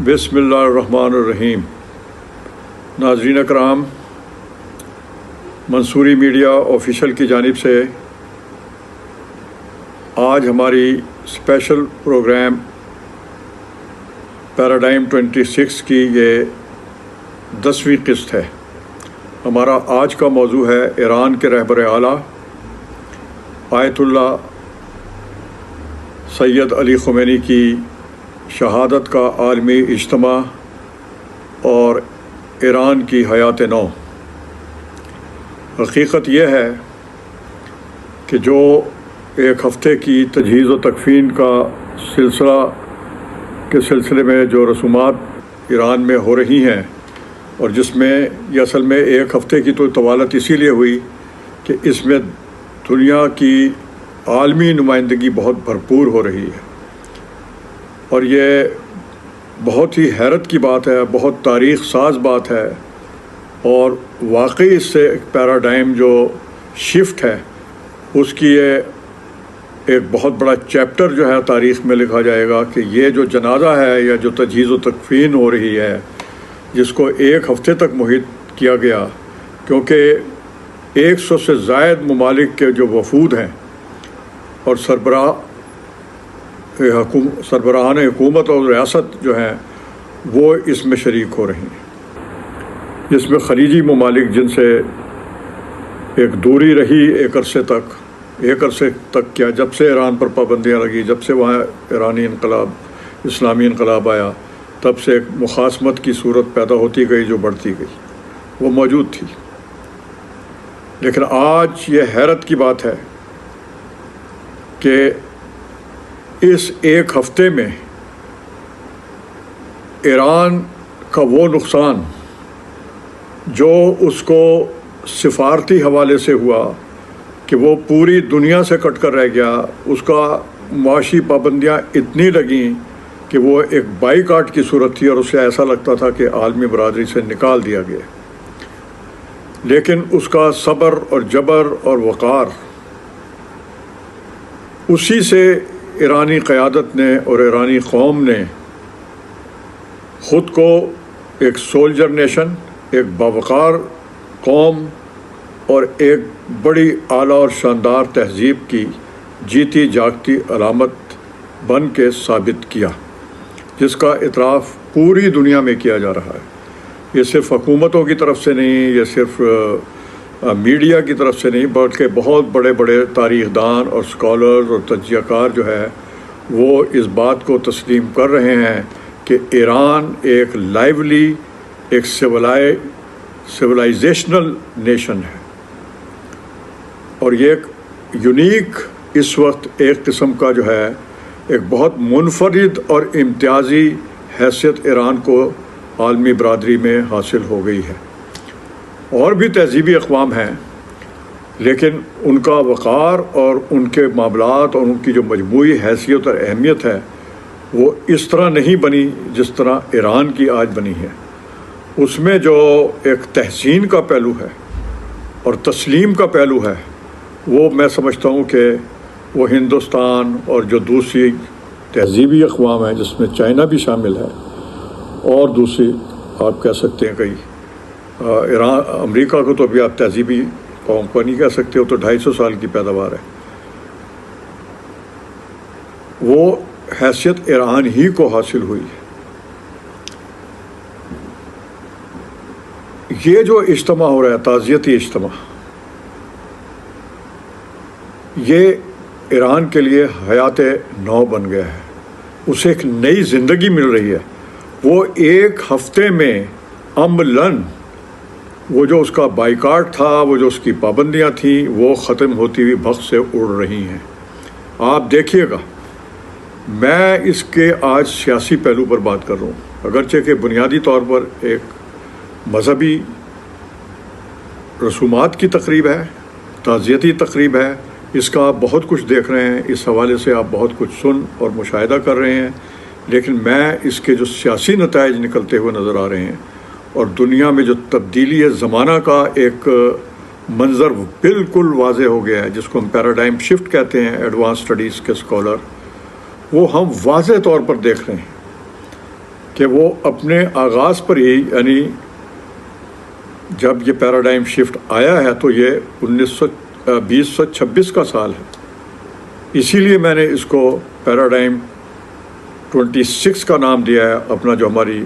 بسم اللہ الرحمن الرحیم۔ ناظرین اکرام، منصوری میڈیا آفیشیل کی جانب سے آج ہماری اسپیشل پروگرام پیراڈائم 26 کی یہ 10ویں قسط ہے۔ ہمارا آج کا موضوع ہے ایران کے رہبر اعلیٰ آیت اللہ سید علی خمینی کی شہادت کا عالمی اجتماع اور ایران کی حیات نو۔ حقیقت یہ ہے کہ جو ایک ہفتے کی تجہیز و تکفین کا سلسلے میں جو رسومات ایران میں ہو رہی ہیں، اور جس میں یہ اصل میں ایک ہفتے کی تو طوالت اسی لیے ہوئی کہ اس میں دنیا کی عالمی نمائندگی بہت بھرپور ہو رہی ہے، اور یہ بہت ہی حیرت کی بات ہے، بہت تاریخ ساز بات ہے، اور واقعی اس سے ایک پیراڈائم جو شفٹ ہے اس کی یہ ایک بہت بڑا چیپٹر جو ہے تاریخ میں لکھا جائے گا کہ یہ جو جنازہ ہے یا جو تجہیز و تکفین ہو رہی ہے، جس کو ایک ہفتے تک محیط کیا گیا، کیونکہ 100 سے زائد ممالک کے جو وفود ہیں اور سربراہان حکومت اور ریاست جو ہیں وہ اس میں شریک ہو رہی ہیں، جس میں خلیجی ممالک جن سے ایک دوری رہی ایک عرصے تک کیا، جب سے ایران پر پابندیاں لگی، جب سے وہاں اسلامی انقلاب آیا، تب سے ایک مخاصمت کی صورت پیدا ہوتی گئی جو بڑھتی گئی، وہ موجود تھی۔ لیکن آج یہ حیرت کی بات ہے کہ اس ایک ہفتے میں ایران کا وہ نقصان جو اس کو سفارتی حوالے سے ہوا کہ وہ پوری دنیا سے کٹ کر رہ گیا، اس کا معاشی پابندیاں اتنی لگیں کہ وہ ایک بائیکاٹ کی صورت تھی، اور اسے ایسا لگتا تھا کہ عالمی برادری سے نکال دیا گیا۔ لیکن اس کا صبر اور جبر اور وقار، اسی سے ایرانی قیادت نے اور ایرانی قوم نے خود کو ایک سولجر نیشن، ایک باوقار قوم اور ایک بڑی اعلیٰ اور شاندار تہذیب کی جیتی جاگتی علامت بن کے ثابت کیا، جس کا اعتراف پوری دنیا میں کیا جا رہا ہے۔ یہ صرف حکومتوں کی طرف سے نہیں، یہ صرف میڈیا کی طرف سے نہیں، بلکہ بہت بڑے بڑے تاریخ دان اور اسکالرز اور تجزیہ کار جو ہے وہ اس بات کو تسلیم کر رہے ہیں کہ ایران ایک لائیولی، ایک سویلائزیشنل نیشن ہے، اور یہ ایک یونیک اس وقت ایک قسم کا جو ہے ایک بہت منفرد اور امتیازی حیثیت ایران کو عالمی برادری میں حاصل ہو گئی ہے۔ اور بھی تہذیبی اقوام ہیں، لیکن ان کا وقار اور ان کے معاملات اور ان کی جو مجموعی حیثیت اور اہمیت ہے وہ اس طرح نہیں بنی جس طرح ایران کی آج بنی ہے۔ اس میں جو ایک تحسین کا پہلو ہے اور تسلیم کا پہلو ہے، وہ میں سمجھتا ہوں کہ وہ ہندوستان اور جو دوسری تہذیبی اقوام ہیں، جس میں چائنا بھی شامل ہے، اور دوسری آپ کہہ سکتے ہیں کئی امریکہ کو تو ابھی آپ تہذیبی قوم کو نہیں کہہ سکتے، وہ تو 250 سال کی پیداوار ہے، وہ حیثیت ایران ہی کو حاصل ہوئی ہے۔ یہ جو اجتماع ہو رہا ہے، تعزیتی اجتماع، یہ ایران کے لیے حیات نو بن گیا ہے، اسے ایک نئی زندگی مل رہی ہے۔ وہ ایک ہفتے میں عملاً وہ جو اس کا بائیکاٹ تھا، وہ جو اس کی پابندیاں تھیں، وہ ختم ہوتی ہوئی بھگ سے اڑ رہی ہیں۔ آپ دیکھیے گا، میں اس کے آج سیاسی پہلو پر بات کر رہا ہوں، اگرچہ کہ بنیادی طور پر ایک مذہبی رسومات کی تقریب ہے، تعزیتی تقریب ہے، اس کا آپ بہت کچھ دیکھ رہے ہیں، اس حوالے سے آپ بہت کچھ سن اور مشاہدہ کر رہے ہیں، لیکن میں اس کے جو سیاسی نتائج نکلتے ہوئے نظر آ رہے ہیں اور دنیا میں جو تبدیلی زمانہ کا ایک منظر بالکل واضح ہو گیا ہے، جس کو ہم پیراڈائم شفٹ کہتے ہیں ایڈوانس اسٹڈیز کے اسکالر، وہ ہم واضح طور پر دیکھ رہے ہیں کہ وہ اپنے آغاز پر ہی، یعنی جب یہ پیراڈائم شفٹ آیا ہے تو یہ 2026 کا سال ہے، اسی لیے میں نے اس کو پیراڈائم 26 کا نام دیا ہے اپنا، جو ہماری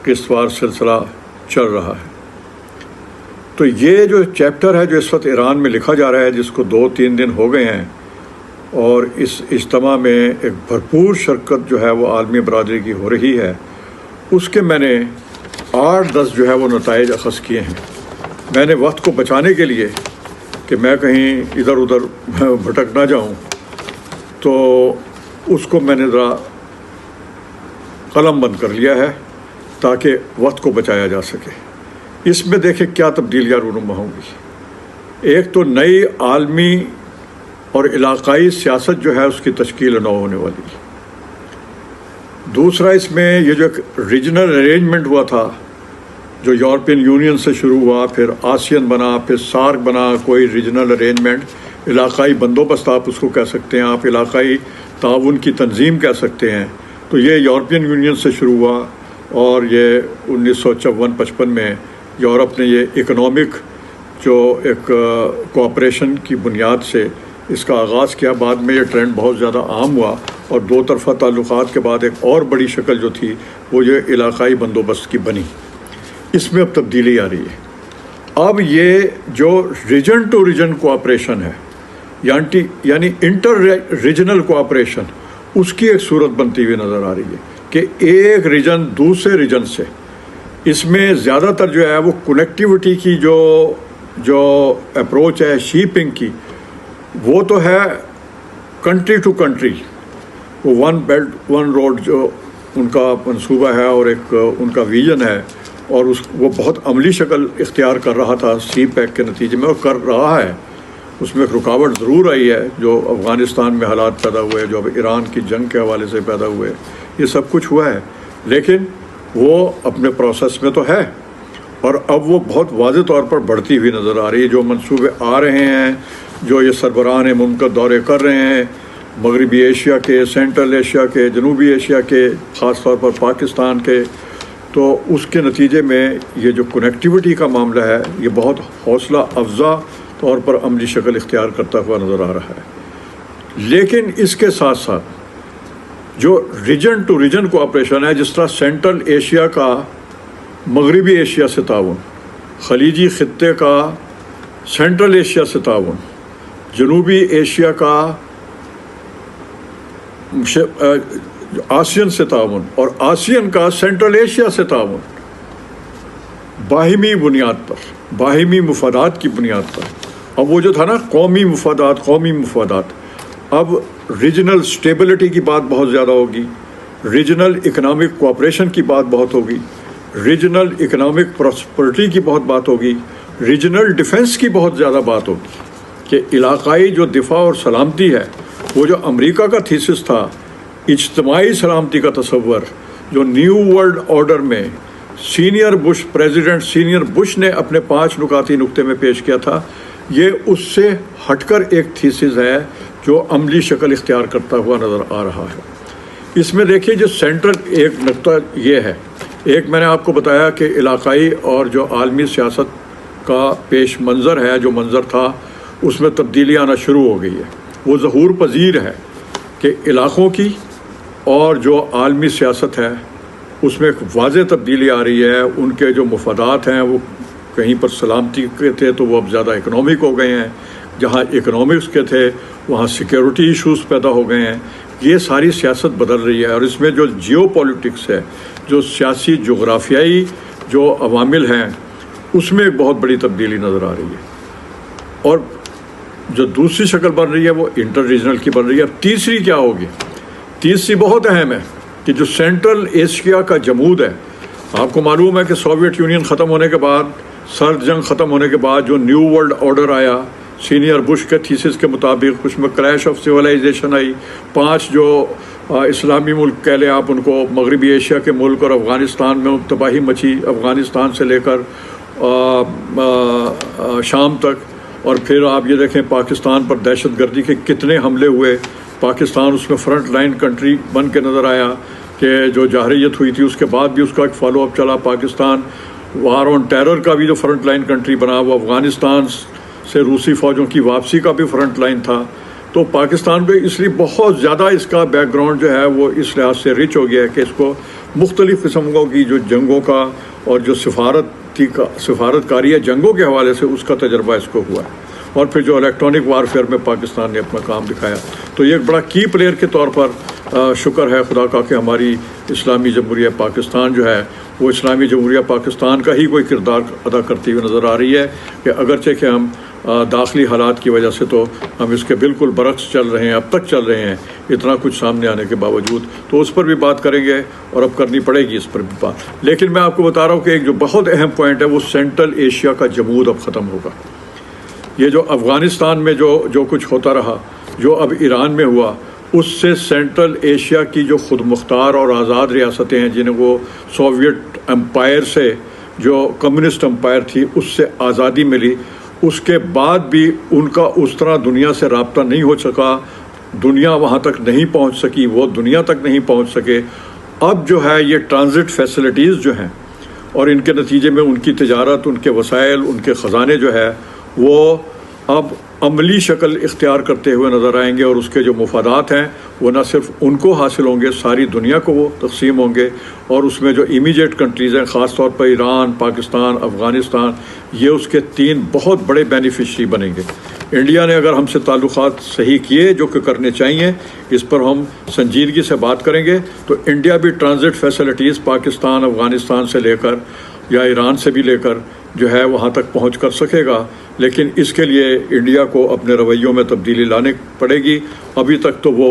قسط وار سلسلہ چل رہا ہے۔ تو یہ جو چیپٹر ہے جو اس وقت ایران میں لکھا جا رہا ہے، جس کو 2-3 دن ہو گئے ہیں، اور اس اجتماع میں ایک بھرپور شرکت جو ہے وہ عالمی برادری کی ہو رہی ہے، اس کے میں نے 8-10 جو ہے وہ نتائج اخذ کیے ہیں۔ میں نے وقت کو بچانے کے لیے کہ میں کہیں ادھر ادھر بھٹک نہ جاؤں، تو اس کو میں نے ذرا قلم بند کر لیا ہے تاکہ وقت کو بچایا جا سکے۔ اس میں دیکھیں کیا تبدیلیاں رونما ہوں گی۔ ایک تو نئی عالمی اور علاقائی سیاست جو ہے اس کی تشکیل نو ہونے والی ہے۔ دوسرا، اس میں یہ جو ایک ریجنل ارینجمنٹ ہوا تھا، جو یورپین یونین سے شروع ہوا، پھر آسین بنا، پھر سارک بنا، کوئی ریجنل ارینجمنٹ، علاقائی بندوبست آپ اس کو کہہ سکتے ہیں، آپ علاقائی تعاون کی تنظیم کہہ سکتے ہیں۔ تو یہ یورپین یونین سے شروع ہوا، اور یہ 1954-55 میں یورپ نے یہ اکنامک جو ایک کوآپریشن کی بنیاد سے اس کا آغاز کیا۔ بعد میں یہ ٹرینڈ بہت زیادہ عام ہوا، اور دو طرفہ تعلقات کے بعد ایک اور بڑی شکل جو تھی وہ یہ علاقائی بندوبست کی بنی۔ اس میں اب تبدیلی آ رہی ہے۔ اب یہ جو ریجن ٹو ریجن کوآپریشن ہے، یعنی انٹر ریجنل کوآپریشن، اس کی ایک صورت بنتی ہوئی نظر آ رہی ہے کہ ایک ریجن دوسرے ریجن سے، اس میں زیادہ تر جو ہے وہ کنیکٹیوٹی کی جو اپروچ ہے شیپنگ کی، وہ تو ہے کنٹری ٹو کنٹری، وہ ون بیلٹ ون روڈ جو ان کا منصوبہ ہے اور ایک ان کا ویژن ہے، اور وہ بہت عملی شکل اختیار کر رہا تھا سی پیک کے نتیجے میں، اور کر رہا ہے۔ اس میں ایک رکاوٹ ضرور آئی ہے، جو افغانستان میں حالات پیدا ہوئے، جو اب ایران کی جنگ کے حوالے سے پیدا ہوئے، یہ سب کچھ ہوا ہے، لیکن وہ اپنے پروسیس میں تو ہے، اور اب وہ بہت واضح طور پر بڑھتی ہوئی نظر آ رہی ہے۔ جو منصوبے آ رہے ہیں، جو یہ سربراہان مملکت دورے کر رہے ہیں، مغربی ایشیا کے، سینٹرل ایشیا کے، جنوبی ایشیا کے، خاص طور پر پاکستان کے، تو اس کے نتیجے میں یہ جو کنیکٹیوٹی کا معاملہ ہے یہ بہت حوصلہ افزا طور پر عملی شکل اختیار کرتا ہوا نظر آ رہا ہے۔ لیکن اس کے ساتھ ساتھ جو ریجن ٹو ریجن کوآپریشن ہے، جس طرح سینٹرل ایشیا کا مغربی ایشیا سے تعاون، خلیجی خطے کا سینٹرل ایشیا سے تعاون، جنوبی ایشیا کا آسین سے تعاون، اور آسین کا سینٹرل ایشیا سے تعاون، باہمی بنیاد پر، باہمی مفادات کی بنیاد پر۔ اب وہ جو تھا نا قومی مفادات، اب ریجنل سٹیبلٹی کی بات بہت زیادہ ہوگی، ریجنل اکنامک کوآپریشن کی بات بہت ہوگی، ریجنل اکنامک پراسپرٹی کی بہت بات ہوگی، ریجنل ڈیفنس کی بہت زیادہ بات ہوگی، کہ علاقائی جو دفاع اور سلامتی ہے، وہ جو امریکہ کا تھیسس تھا، اجتماعی سلامتی کا تصور، جو نیو ورلڈ آرڈر میں پریزیڈنٹ سینئر بش نے اپنے 5 نکاتی نقطے میں پیش کیا تھا، یہ اس سے ہٹ کر ایک تھیسس ہے جو عملی شکل اختیار کرتا ہوا نظر آ رہا ہے۔ اس میں دیکھیے جو سینٹرل ایک نقطہ یہ ہے، ایک میں نے آپ کو بتایا کہ علاقائی اور جو عالمی سیاست کا پیش منظر ہے، جو منظر تھا اس میں تبدیلی آنا شروع ہو گئی ہے۔ وہ ظہور پذیر ہے کہ علاقوں کی اور جو عالمی سیاست ہے اس میں ایک واضح تبدیلی آ رہی ہے۔ ان کے جو مفادات ہیں وہ کہیں پر سلامتی کے تھے تو وہ اب زیادہ اکنامک ہو گئے ہیں، جہاں اکنامکس کے تھے وہاں سیکیورٹی ایشوز پیدا ہو گئے ہیں۔ یہ ساری سیاست بدل رہی ہے، اور اس میں جو جیو پولیٹکس ہے، جو سیاسی جغرافیائی جو عوامل ہیں، اس میں ایک بہت بڑی تبدیلی نظر آ رہی ہے۔ اور جو دوسری شکل بن رہی ہے وہ انٹر ریجنل کی بن رہی ہے۔ اب تیسری کیا ہوگی؟ تیسری بہت اہم ہے کہ جو سینٹرل ایشیا کا جمود ہے، آپ کو معلوم ہے کہ سوویت یونین ختم ہونے کے بعد، سرد جنگ ختم ہونے کے بعد جو نیو ورلڈ آرڈر آیا سینئر بش کے تھیسس کے مطابق، اس میں کریش آف سویلائزیشن آئی۔ 5 جو اسلامی ملک کہہ لیں آپ ان کو، مغربی ایشیا کے ملک، اور افغانستان میں تباہی مچی، افغانستان سے لے کر شام تک۔ اور پھر آپ یہ دیکھیں پاکستان پر دہشت گردی کے کتنے حملے ہوئے، پاکستان اس میں فرنٹ لائن کنٹری بن کے نظر آیا۔ کہ جو جارحیت ہوئی تھی اس کے بعد بھی اس کا ایک فالو اپ چلا. پاکستان وار آن ٹیرر کا بھی جو فرنٹ لائن کنٹری بنا, وہ افغانستان سے روسی فوجوں کی واپسی کا بھی فرنٹ لائن تھا. تو پاکستان پہ اس لیے بہت زیادہ اس کا بیک گراؤنڈ جو ہے وہ اس لحاظ سے رچ ہو گیا ہے کہ اس کو مختلف قسموں کی جو جنگوں کا اور جو سفارت کاری ہے جنگوں کے حوالے سے اس کا تجربہ اس کو ہوا ہے. اور پھر جو الیکٹرانک وارفیئر میں پاکستان نے اپنا کام دکھایا. تو یہ ایک بڑا کی پلیئر کے طور پر شکر ہے خدا کا کہ ہماری اسلامی جمہوریہ پاکستان جو ہے وہ اسلامی جمہوریہ پاکستان کا ہی کوئی کردار ادا کرتی ہوئی نظر آ رہی ہے کہ اگرچہ کہ ہم داخلی حالات کی وجہ سے تو ہم اس کے بالکل برعکس چل رہے ہیں, اب تک چل رہے ہیں اتنا کچھ سامنے آنے کے باوجود. تو اس پر بھی بات کریں گے اور اب کرنی پڑے گی اس پر بھی بات. لیکن میں آپ کو بتا رہا ہوں کہ ایک جو بہت اہم پوائنٹ ہے وہ سینٹرل ایشیا کا جمود اب ختم ہوگا. یہ جو افغانستان میں جو کچھ ہوتا رہا, جو اب ایران میں ہوا, اس سے سینٹرل ایشیا کی جو خود مختار اور آزاد ریاستیں ہیں جنہیں وہ سوویٹ امپائر سے, جو کمیونسٹ امپائر تھی, اس سے آزادی ملی, اس کے بعد بھی ان کا اس طرح دنیا سے رابطہ نہیں ہو سکا, دنیا وہاں تک نہیں پہنچ سکی, وہ دنیا تک نہیں پہنچ سکے. اب جو ہے یہ ٹرانزٹ فیسلٹیز جو ہیں اور ان کے نتیجے میں ان کی تجارت, ان کے وسائل, ان کے خزانے جو ہے وہ اب عملی شکل اختیار کرتے ہوئے نظر آئیں گے. اور اس کے جو مفادات ہیں وہ نہ صرف ان کو حاصل ہوں گے, ساری دنیا کو وہ تقسیم ہوں گے. اور اس میں جو امیجیٹ کنٹریز ہیں, خاص طور پر ایران, پاکستان, افغانستان, یہ اس کے 3 بہت بڑے بینیفیشری بنیں گے. انڈیا نے اگر ہم سے تعلقات صحیح کیے جو کہ کرنے چاہیے, اس پر ہم سنجیدگی سے بات کریں گے, تو انڈیا بھی ٹرانزٹ فیسلٹیز پاکستان, افغانستان سے لے کر یا ایران سے بھی لے کر جو ہے وہاں تک پہنچ کر سکے گا. لیکن اس کے لیے انڈیا کو اپنے رویوں میں تبدیلی لانے پڑے گی. ابھی تک تو وہ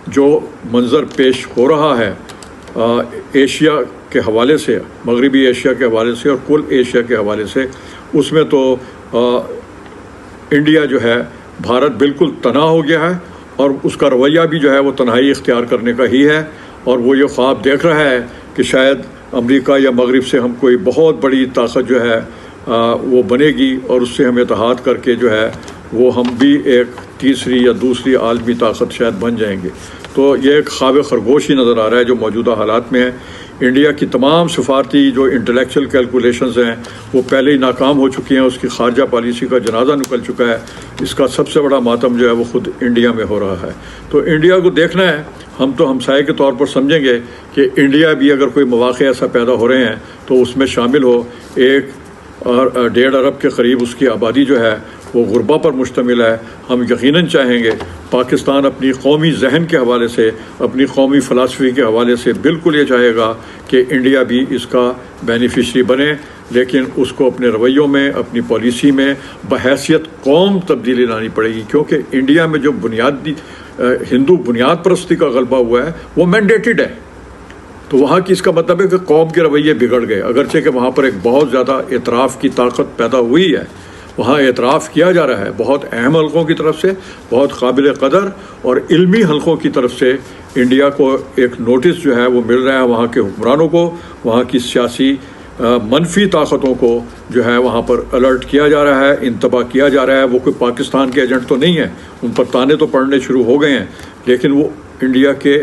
جو منظر پیش ہو رہا ہے ایشیا کے حوالے سے, مغربی ایشیا کے حوالے سے اور کل ایشیا کے حوالے سے, اس میں تو انڈیا جو ہے, بھارت بالکل تنہا ہو گیا ہے اور اس کا رویہ بھی جو ہے وہ تنہائی اختیار کرنے کا ہی ہے. اور وہ یہ خواب دیکھ رہا ہے کہ شاید امریکہ یا مغرب سے ہم کوئی بہت بڑی طاقت جو ہے وہ بنے گی اور اس سے ہم اتحاد کر کے جو ہے وہ ہم بھی ایک تیسری یا دوسری عالمی طاقت شاید بن جائیں گے. تو یہ ایک خواب خرگوش ہی نظر آ رہا ہے جو موجودہ حالات میں ہے. انڈیا کی تمام سفارتی جو انٹلیکچوئل کیلکولیشنز ہیں وہ پہلے ہی ناکام ہو چکی ہیں, اس کی خارجہ پالیسی کا جنازہ نکل چکا ہے. اس کا سب سے بڑا ماتم جو ہے وہ خود انڈیا میں ہو رہا ہے. تو انڈیا کو دیکھنا ہے, ہم تو ہمسائے کے طور پر سمجھیں گے کہ انڈیا بھی اگر کوئی مواقع ایسا پیدا ہو رہے ہیں تو اس میں شامل ہو. 1.5 ارب کے قریب اس کی آبادی جو ہے وہ غربا پر مشتمل ہے. ہم یقیناً چاہیں گے پاکستان اپنی قومی ذہن کے حوالے سے, اپنی قومی فلسفی کے حوالے سے بالکل یہ چاہے گا کہ انڈیا بھی اس کا بینیفیشری بنے. لیکن اس کو اپنے رویوں میں, اپنی پالیسی میں بحیثیت قوم تبدیلی لانی پڑے گی, کیونکہ انڈیا میں جو بنیادی ہندو بنیاد پرستی کا غلبہ ہوا ہے وہ مینڈیٹڈ ہے. تو وہاں کی اس کا مطلب ہے کہ قوم کے رویے بگڑ گئے, اگرچہ کہ وہاں پر ایک بہت زیادہ اعتراف کی طاقت پیدا ہوئی ہے. وہاں اعتراف کیا جا رہا ہے بہت اہم حلقوں کی طرف سے, بہت قابل قدر اور علمی حلقوں کی طرف سے. انڈیا کو ایک نوٹس جو ہے وہ مل رہا ہے وہاں کے حکمرانوں کو, وہاں کی سیاسی منفی طاقتوں کو جو ہے وہاں پر الرٹ کیا جا رہا ہے, انتباہ کیا جا رہا ہے. وہ کوئی پاکستان کے ایجنٹ تو نہیں ہیں, ان پر تانے تو پڑنے شروع ہو گئے ہیں, لیکن وہ انڈیا کے,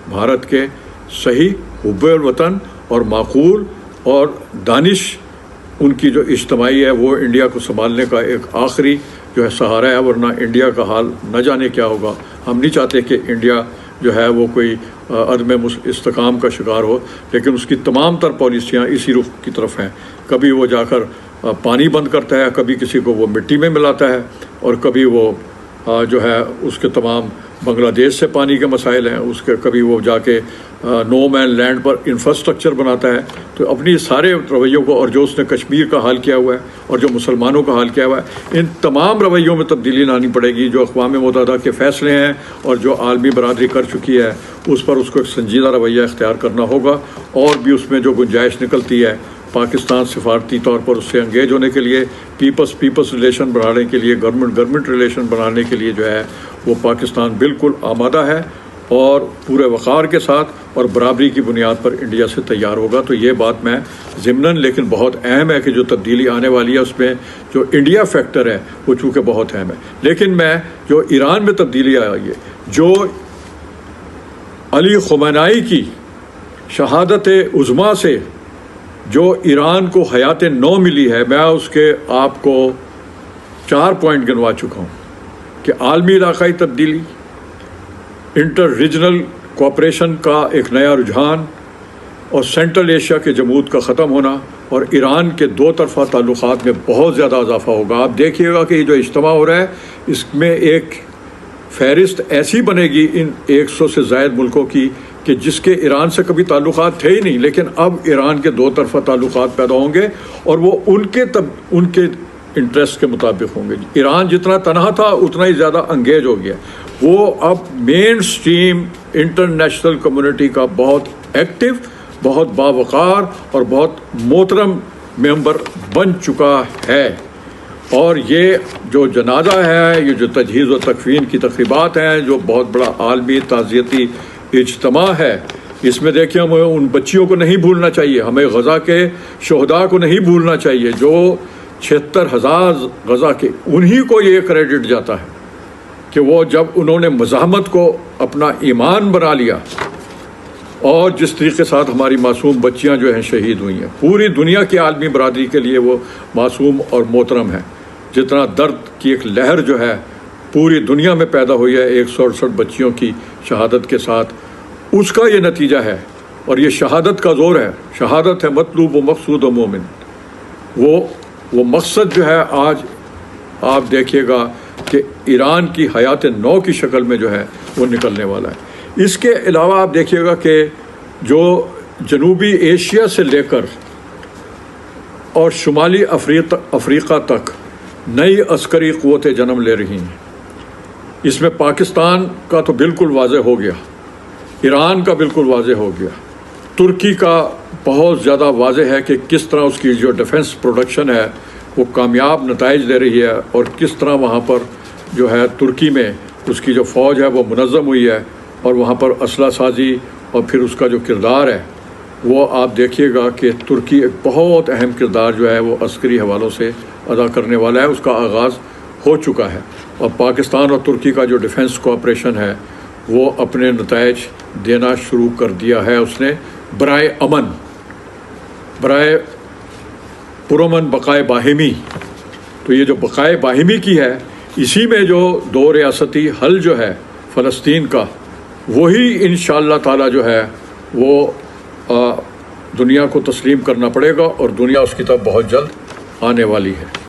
بھارت کے صحیح حب الوطن اور معقول اور دانش ان کی جو اجتماعی ہے وہ انڈیا کو سنبھالنے کا ایک آخری جو ہے سہارا ہے. ورنہ انڈیا کا حال نہ جانے کیا ہوگا. ہم نہیں چاہتے کہ انڈیا جو ہے وہ کوئی عدم استحکام کا شکار ہو, لیکن اس کی تمام تر پالیسیاں اسی رخ کی طرف ہیں. کبھی وہ جا کر پانی بند کرتا ہے, کبھی کسی کو وہ مٹی میں ملاتا ہے, اور کبھی وہ جو ہے اس کے تمام بنگلہ دیش سے پانی کے مسائل ہیں, اس کے کبھی وہ جا کے نو مین لینڈ پر انفراسٹرکچر بناتا ہے. تو اپنی سارے رویوں کو, اور جو اس نے کشمیر کا حال کیا ہوا ہے اور جو مسلمانوں کا حال کیا ہوا ہے, ان تمام رویوں میں تبدیلی لانی پڑے گی. جو اقوام متحدہ کے فیصلے ہیں اور جو عالمی برادری کر چکی ہے اس پر اس کو ایک سنجیدہ رویہ اختیار کرنا ہوگا. اور بھی اس میں جو گنجائش نکلتی ہے, پاکستان سفارتی طور پر اس سے انگیج ہونے کے لیے, پیپلز ریلیشن بڑھانے کے لیے, گورنمنٹ ریلیشن بڑھانے کے لیے جو ہے وہ پاکستان بالکل آمادہ ہے اور پورے وقار کے ساتھ اور برابری کی بنیاد پر انڈیا سے تیار ہوگا. تو یہ بات میں ضمناً, لیکن بہت اہم ہے کہ جو تبدیلی آنے والی ہے اس میں جو انڈیا فیکٹر ہے وہ چونکہ بہت اہم ہے. لیکن میں جو ایران میں تبدیلی آئی ہے, جو علی خمینائی کی شہادت عظمیٰ سے جو ایران کو حیات نو ملی ہے، میں اس کے آپ کو 4 پوائنٹ گنوا چکا ہوں کہ عالمی علاقائی تبدیلی، انٹر ریجنل کوآپریشن کا ایک نیا رجحان، اور سینٹرل ایشیا کے جمود کا ختم ہونا، اور ایران کے دو طرفہ تعلقات میں بہت زیادہ اضافہ ہوگا۔ آپ دیکھیے گا کہ یہ جو اجتماع ہو رہا ہے اس میں ایک فہرست ایسی بنے گی ان 100 سے زائد ملکوں کی کہ جس کے ایران سے کبھی تعلقات تھے ہی نہیں، لیکن اب ایران کے دو طرفہ تعلقات پیدا ہوں گے اور وہ ان کے انٹرسٹ کے مطابق ہوں گے۔ ایران جتنا تنہا تھا اتنا ہی زیادہ انگیج ہو گیا، وہ اب مین اسٹریم انٹرنیشنل کمیونٹی کا بہت ایکٹیو، بہت باوقار اور بہت محترم ممبر بن چکا ہے۔ اور یہ جو جنازہ ہے، یہ جو تجہیز و تکفین کی تقریبات ہیں، جو بہت بڑا عالمی تعزیتی اجتماع ہے، اس میں دیکھیں ہمیں ان بچیوں کو نہیں بھولنا چاہیے، ہمیں غزہ کے شہداء کو نہیں بھولنا چاہیے، جو 76,000 غزہ کے، انہی کو یہ کریڈٹ جاتا ہے کہ وہ جب انہوں نے مزاحمت کو اپنا ایمان بنا لیا، اور جس طریقے کے ساتھ ہماری معصوم بچیاں جو ہیں شہید ہوئی ہیں، پوری دنیا کی عالمی برادری کے لیے وہ معصوم اور محترم ہیں۔ جتنا درد کی ایک لہر جو ہے پوری دنیا میں پیدا ہوئی ہے 168 بچیوں کی شہادت کے ساتھ، اس کا یہ نتیجہ ہے، اور یہ شہادت کا زور ہے، شہادت ہے مطلوب و مقصود و مومن۔ وہ مقصد جو ہے آج آپ دیکھیے گا کہ ایران کی حیات نو کی شکل میں جو ہے وہ نکلنے والا ہے۔ اس کے علاوہ آپ دیکھیے گا کہ جو جنوبی ایشیا سے لے کر اور شمالی افریقہ تک نئی عسکری قوتیں جنم لے رہی ہیں، اس میں پاکستان کا تو بالکل واضح ہو گیا، ایران کا بالکل واضح ہو گیا، ترکی کا بہت زیادہ واضح ہے کہ کس طرح اس کی جو ڈیفنس پروڈکشن ہے وہ کامیاب نتائج دے رہی ہے، اور کس طرح وہاں پر جو ہے ترکی میں اس کی جو فوج ہے وہ منظم ہوئی ہے، اور وہاں پر اسلحہ سازی اور پھر اس کا جو کردار ہے وہ آپ دیکھیے گا کہ ترکی ایک بہت اہم کردار جو ہے وہ عسکری حوالوں سے ادا کرنے والا ہے، اس کا آغاز ہو چکا ہے، اور پاکستان اور ترکی کا جو ڈیفنس کوآپریشن ہے وہ اپنے نتائج دینا شروع کر دیا ہے اس نے، برائے امن، برائے پرامن بقائے باہمی۔ تو یہ جو بقائے باہمی کی ہے، اسی میں جو دو ریاستی حل جو ہے فلسطین کا، وہی انشاءاللہ تعالی جو ہے وہ دنیا کو تسلیم کرنا پڑے گا، اور دنیا اس کی طرف بہت جلد آنے والی ہے۔